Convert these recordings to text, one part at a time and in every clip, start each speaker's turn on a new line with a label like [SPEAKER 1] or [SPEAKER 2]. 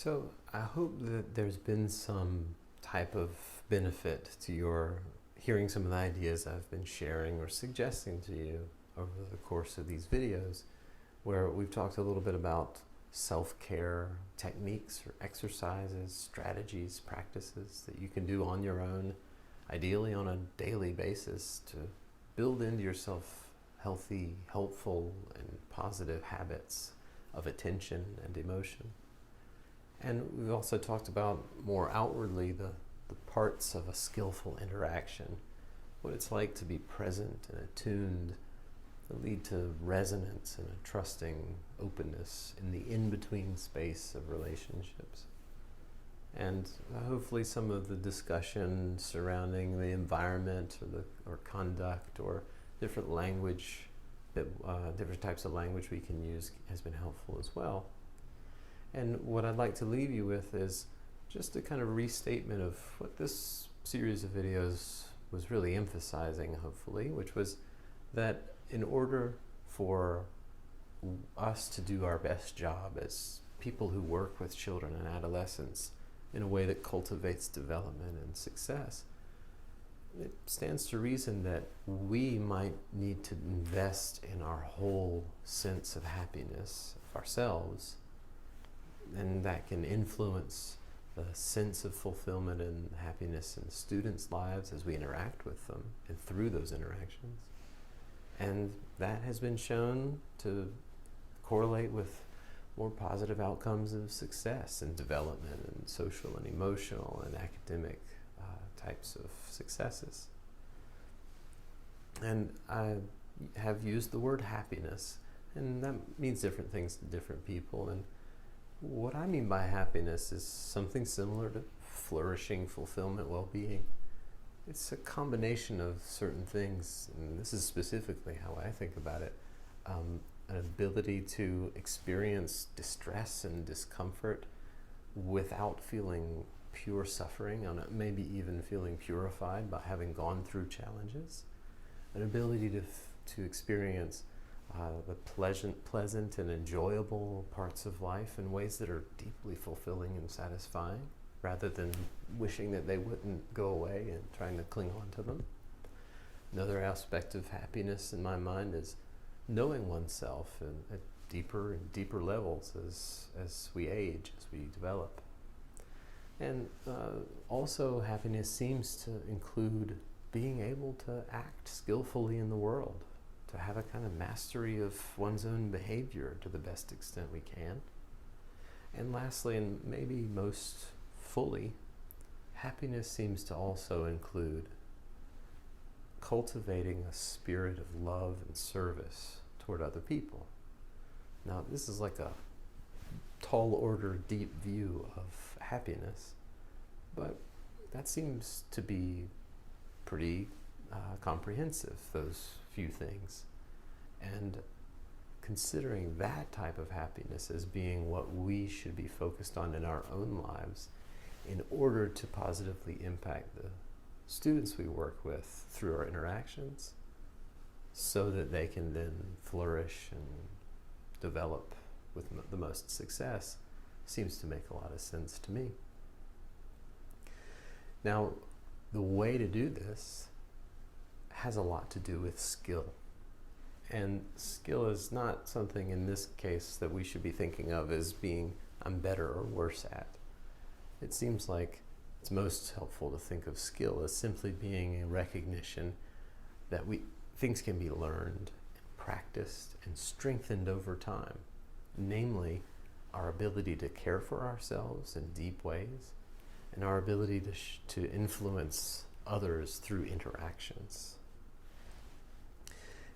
[SPEAKER 1] So I hope that there's been some type of benefit to your hearing some of the ideas I've been sharing or suggesting to you over the course of these videos, where we've talked a little bit about self-care techniques or exercises, strategies, practices that you can do on your own, ideally on a daily basis, to build into yourself healthy, helpful, and positive habits of attention and emotion. And we've also talked about more outwardly the parts of a skillful interaction, what it's like to be present and attuned, that lead to resonance and a trusting openness in the in-between space of relationships. And hopefully some of the discussion surrounding the environment or conduct or different language, different types of language we can use has been helpful as well. And what I'd like to leave you with is just a kind of restatement of what this series of videos was really emphasizing, hopefully, which was that in order for us to do our best job as people who work with children and adolescents in a way that cultivates development and success, it stands to reason that we might need to invest in our whole sense of happiness of ourselves, and that can influence the sense of fulfillment and happiness in students' lives as we interact with them and through those interactions. And that has been shown to correlate with more positive outcomes of success and development and social and emotional and academic types of successes. And I have used the word happiness, and that means different things to different people. And what I mean by happiness is something similar to flourishing, fulfillment, well-being. It's a combination of certain things, and this is specifically how I think about it. An ability to experience distress and discomfort without feeling pure suffering, and maybe even feeling purified by having gone through challenges. An ability to experience the pleasant and enjoyable parts of life in ways that are deeply fulfilling and satisfying, rather than wishing that they wouldn't go away and trying to cling on to them. Another aspect of happiness in my mind is knowing oneself at deeper and deeper levels as we age, as we develop. And also happiness seems to include being able to act skillfully in the world, to have a kind of mastery of one's own behavior to the best extent we can. And lastly, and maybe most fully, happiness seems to also include cultivating a spirit of love and service toward other people. Now, this is like a tall order, deep view of happiness, but that seems to be pretty comprehensive, those few things. And considering that type of happiness as being what we should be focused on in our own lives in order to positively impact the students we work with through our interactions, so that they can then flourish and develop with the most success, seems to make a lot of sense to me. Now, the way to do this has a lot to do with skill. And skill is not something in this case that we should be thinking of as being I'm better or worse at. It seems like it's most helpful to think of skill as simply being a recognition that things can be learned, practiced, and strengthened over time. Namely, our ability to care for ourselves in deep ways, and our ability to influence others through interactions.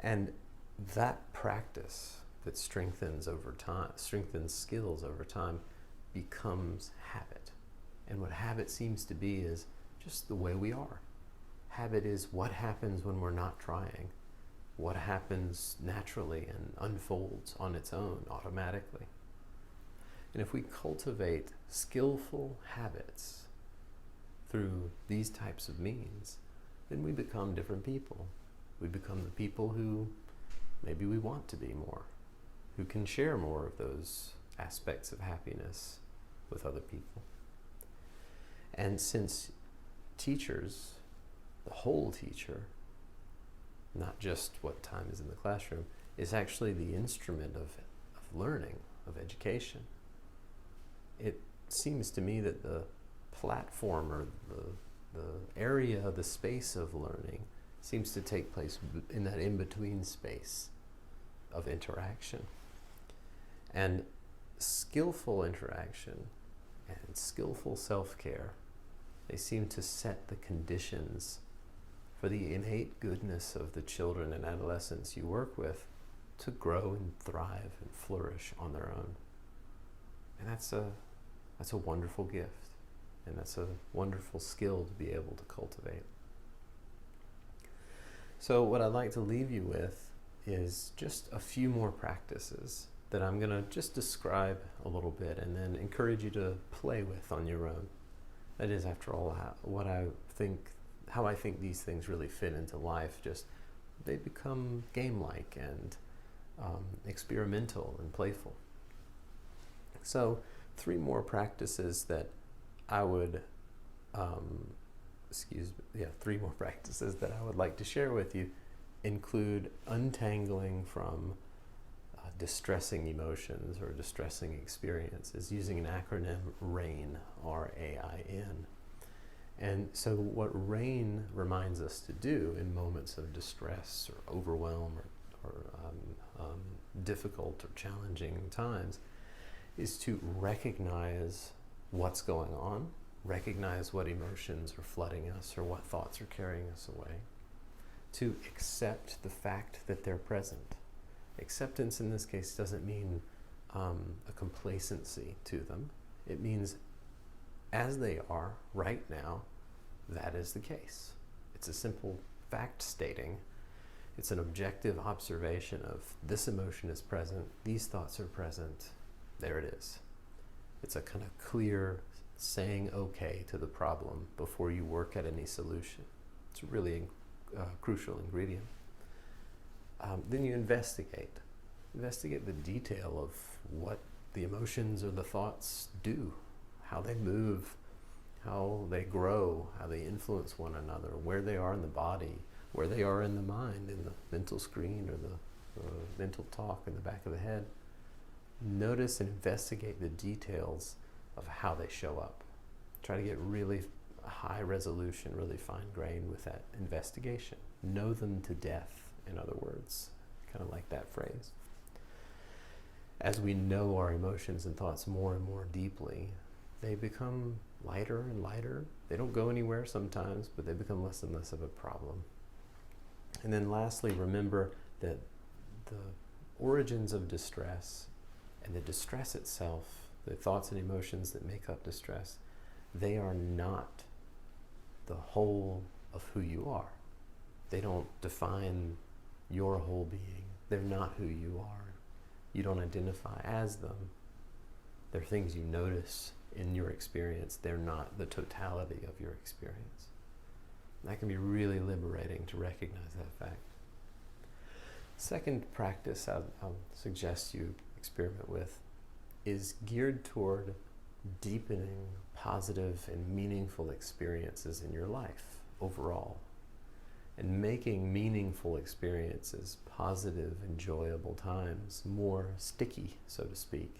[SPEAKER 1] And that practice that strengthens skills over time, becomes habit. And what habit seems to be is just the way we are. Habit is what happens when we're not trying, what happens naturally and unfolds on its own automatically. And if we cultivate skillful habits through these types of means, then we become different people. We become the people who maybe we want to be more, who can share more of those aspects of happiness with other people. And since teachers, the whole teacher, not just what time is in the classroom, is actually the instrument of learning, of education, it seems to me that the platform or the area, the space of learning seems to take place in that in-between space of interaction. And skillful interaction and skillful self-care, they seem to set the conditions for the innate goodness of the children and adolescents you work with to grow and thrive and flourish on their own. And that's a wonderful gift, and that's a wonderful skill to be able to cultivate. So what I'd like to leave you with is just a few more practices that I'm going to just describe a little bit and then encourage you to play with on your own. That is, after all, how I think these things really fit into life. Just they become game-like and experimental and playful. So 3 more practices that I would 3 more practices that I would like to share with you include untangling from distressing emotions or distressing experiences using an acronym RAIN, R-A-I-N. And so what RAIN reminds us to do in moments of distress or overwhelm or difficult or challenging times is to recognize what's going on, recognize what emotions are flooding us or what thoughts are carrying us away, to accept the fact that they're present. Acceptance in this case doesn't mean a complacency to them. It means as they are right now, that is the case. It's a simple fact stating. It's an objective observation of this emotion is present, these thoughts are present, there it is. It's a kind of clear saying okay to the problem before you work at any solution. It's a really crucial ingredient. Then you investigate. Investigate the detail of what the emotions or the thoughts do, how they move, how they grow, how they influence one another, where they are in the body, where they are in the mind, in the mental screen or the mental talk in the back of the head. Notice and investigate the details of how they show up. Try to get really high resolution, really fine grained with that investigation. Know them to death, in other words. Kind of like that phrase. As we know our emotions and thoughts more and more deeply, they become lighter and lighter. They don't go anywhere sometimes, but they become less and less of a problem. And then lastly, remember that the origins of distress and the distress itself, the thoughts and emotions that make up distress, they are not the whole of who you are. They don't define your whole being. They're not who you are. You don't identify as them. They're things you notice in your experience. They're not the totality of your experience. That can be really liberating to recognize that fact. Second practice I'll suggest you experiment with is geared toward deepening positive and meaningful experiences in your life overall, and making meaningful experiences, positive, enjoyable times, more sticky, so to speak.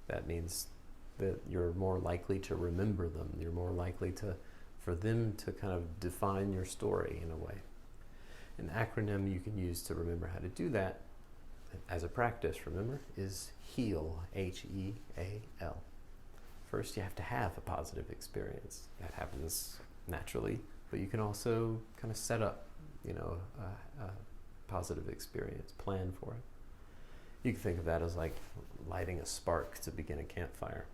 [SPEAKER 1] That means that you're more likely to remember them. You're more likely for them to kind of define your story in a way. An acronym you can use to remember how to do that as a practice, remember, is HEAL, H-E-A-L. First, you have to have a positive experience. That happens naturally, but you can also kind of set up, a positive experience, plan for it. You can think of that as like lighting a spark to begin a campfire.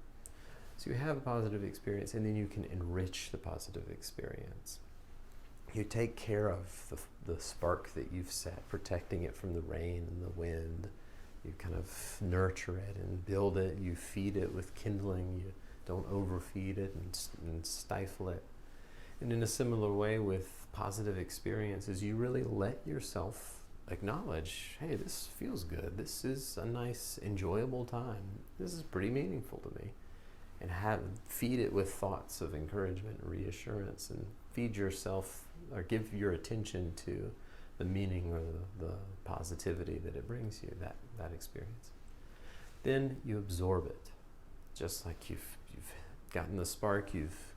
[SPEAKER 1] So you have a positive experience, and then you can enrich the positive experience. You take care of the spark that you've set, protecting it from the rain and the wind. You kind of nurture it and build it. You feed it with kindling. You don't overfeed it and stifle it. And in a similar way with positive experiences, you really let yourself acknowledge, hey, this feels good. This is a nice, enjoyable time. This is pretty meaningful to me. and feed it with thoughts of encouragement and reassurance, and feed yourself or give your attention to the meaning or the positivity that it brings you, that experience. Then you absorb it, just like you've gotten the spark, you've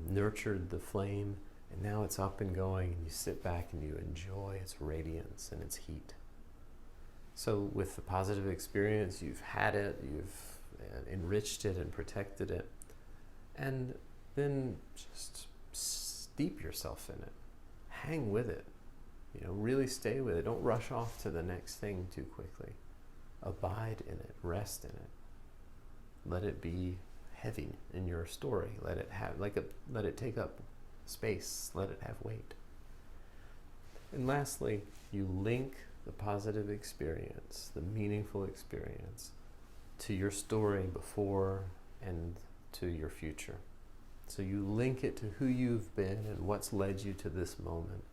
[SPEAKER 1] nurtured the flame, and now it's up and going, and you sit back and you enjoy its radiance and its heat. So with the positive experience, you've had it, you've enriched it and protected it, and then just steep yourself in it. Hang with it. Really stay with it. Don't rush off to the next thing too quickly. Abide in it. Rest in it. Let it be heavy in your story. Let it take up space. Let it have weight. And lastly, you link the positive experience, the meaningful experience, to your story before and to your future. So you link it to who you've been and what's led you to this moment,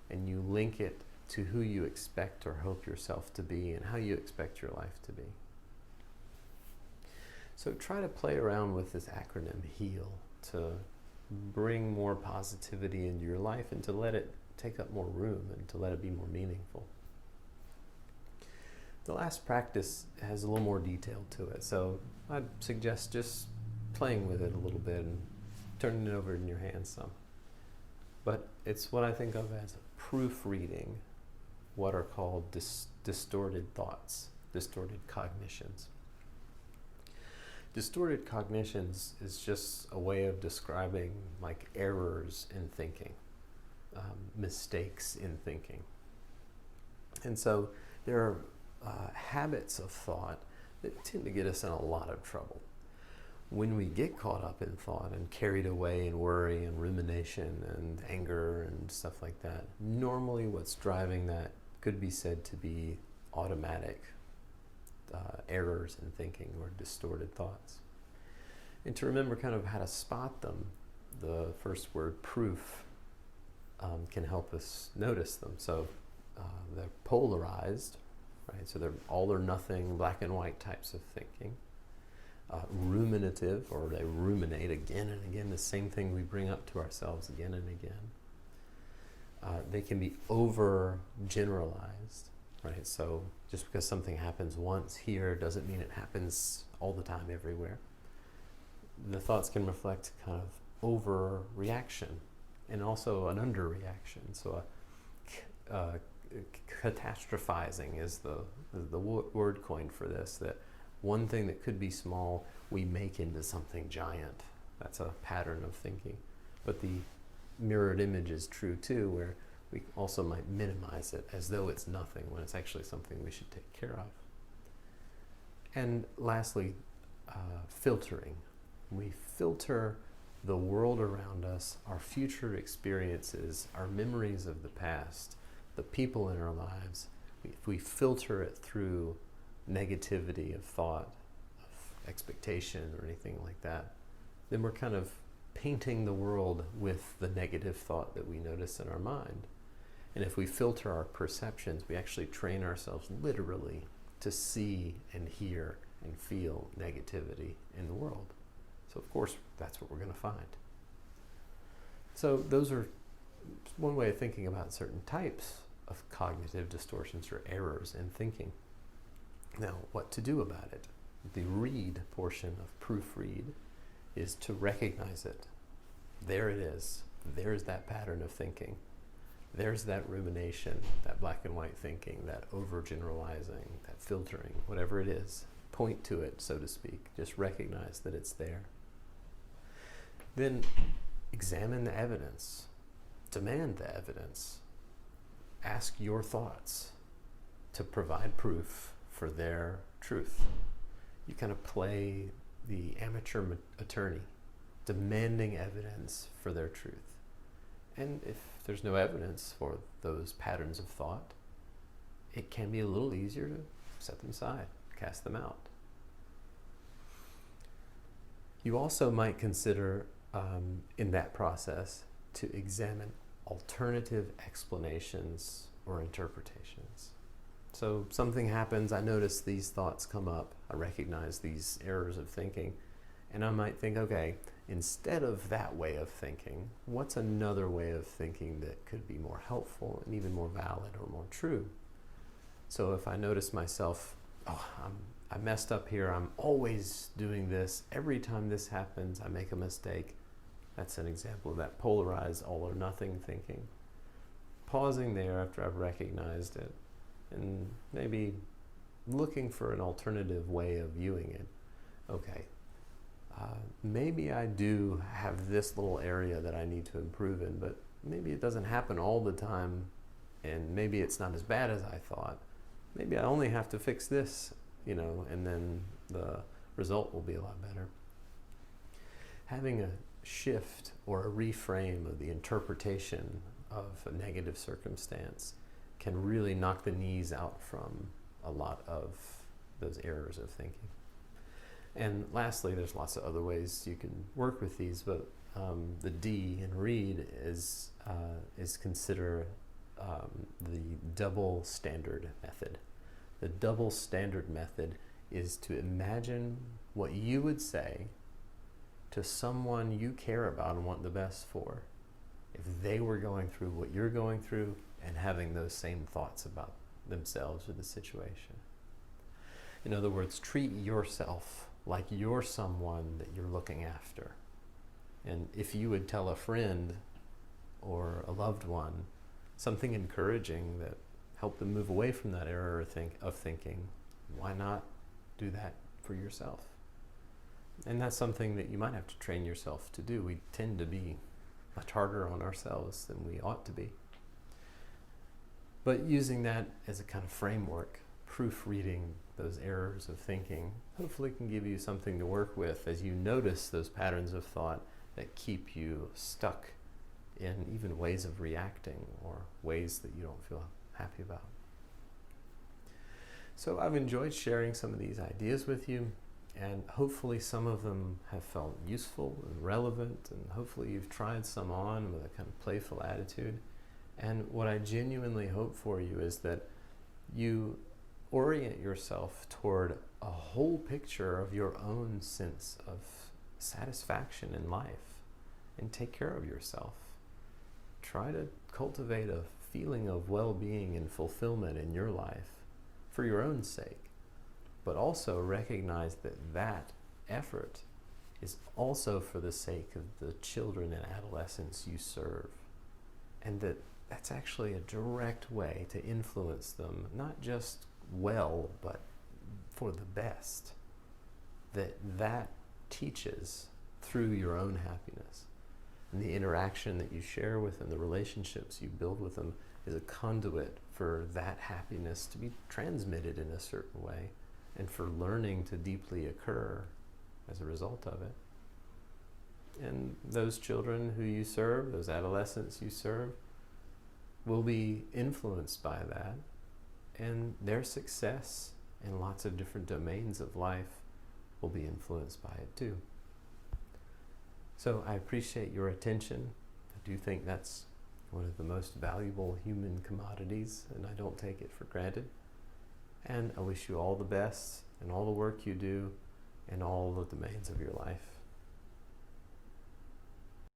[SPEAKER 1] and you link it to who you expect or hope yourself to be and how you expect your life to be. So try to play around with this acronym HEAL to bring more positivity into your life and to let it take up more room and to let it be more meaningful. The last practice has a little more detail to it, so I'd suggest just playing with it a little bit and turning it over in your hands some. But it's what I think of as proofreading what are called distorted thoughts, distorted cognitions. Distorted cognitions is just a way of describing like errors in thinking, mistakes in thinking. And so there are habits of thought that tend to get us in a lot of trouble. When we get caught up in thought and carried away in worry and rumination and anger and stuff like that, normally what's driving that could be said to be automatic errors in thinking or distorted thoughts. And to remember kind of how to spot them, the first word, proof, can help us notice them. So they're polarized, right? So they're all or nothing, black and white types of thinking. Ruminative, or they ruminate again and again, the same thing we bring up to ourselves again and again. They can be over generalized, right? So just because something happens once here doesn't mean it happens all the time everywhere. The thoughts can reflect kind of overreaction and also an underreaction. So catastrophizing is the word coined for this, that one thing that could be small, we make into something giant. That's a pattern of thinking. But the mirrored image is true too, where we also might minimize it as though it's nothing when it's actually something we should take care of. And lastly, filtering. We filter the world around us, our future experiences, our memories of the past, the people in our lives. If we filter it through negativity of thought, of expectation, or anything like that, then we're kind of painting the world with the negative thought that we notice in our mind. And if we filter our perceptions, we actually train ourselves literally to see and hear and feel negativity in the world. So of course, that's what we're going to find. So those are one way of thinking about certain types of cognitive distortions or errors in thinking. Now, what to do about it? The read portion of proofread is to recognize it. There it is. There's that pattern of thinking. There's that rumination, that black and white thinking, that overgeneralizing, that filtering, whatever it is. Point to it, so to speak. Just recognize that it's there. Then examine the evidence. Demand the evidence. Ask your thoughts to provide proof for their truth. You kind of play the amateur attorney, demanding evidence for their truth. And if there's no evidence for those patterns of thought, it can be a little easier to set them aside, cast them out. You also might consider, in that process, to examine alternative explanations or interpretations. So something happens, I notice these thoughts come up, I recognize these errors of thinking, And I might think, okay, instead of that way of thinking, what's another way of thinking that could be more helpful and even more valid or more true? So if I notice myself, I messed up here, I'm always doing this, every time this happens, I make a mistake. That's an example of that polarized all or nothing thinking. Pausing there after I've recognized it and maybe looking for an alternative way of viewing it. Okay, maybe I do have this little area that I need to improve in, but maybe it doesn't happen all the time, and maybe it's not as bad as I thought. Maybe I only have to fix this, and then the result will be a lot better. Having a shift or a reframe of the interpretation of a negative circumstance can really knock the knees out from a lot of those errors of thinking. And lastly, there's lots of other ways you can work with these, but the D in read is consider the double standard method. The double standard method is to imagine what you would say to someone you care about and want the best for if they were going through what you're going through and having those same thoughts about themselves or the situation. In other words, treat yourself like you're someone that you're looking after. And if you would tell a friend or a loved one something encouraging that helped them move away from that error of thinking, why not do that for yourself? And that's something that you might have to train yourself to do. We tend to be much harder on ourselves than we ought to be. But using that as a kind of framework, proofreading those errors of thinking, hopefully can give you something to work with as you notice those patterns of thought that keep you stuck in even ways of reacting or ways that you don't feel happy about. So I've enjoyed sharing some of these ideas with you, and hopefully some of them have felt useful and relevant, and hopefully you've tried some on with a kind of playful attitude. And what I genuinely hope for you is that you orient yourself toward a whole picture of your own sense of satisfaction in life and take care of yourself. Try to cultivate a feeling of well-being and fulfillment in your life for your own sake, but also recognize that that effort is also for the sake of the children and adolescents you serve, and that that's actually a direct way to influence them, not just well, but for the best. That teaches through your own happiness. And the interaction that you share with them, the relationships you build with them, is a conduit for that happiness to be transmitted in a certain way and for learning to deeply occur as a result of it. And those children who you serve, those adolescents you serve, will be influenced by that, and their success in lots of different domains of life will be influenced by it too. So I appreciate your attention. I do think that's one of the most valuable human commodities, and I don't take it for granted. And I wish you all the best in all the work you do in all the domains of your life.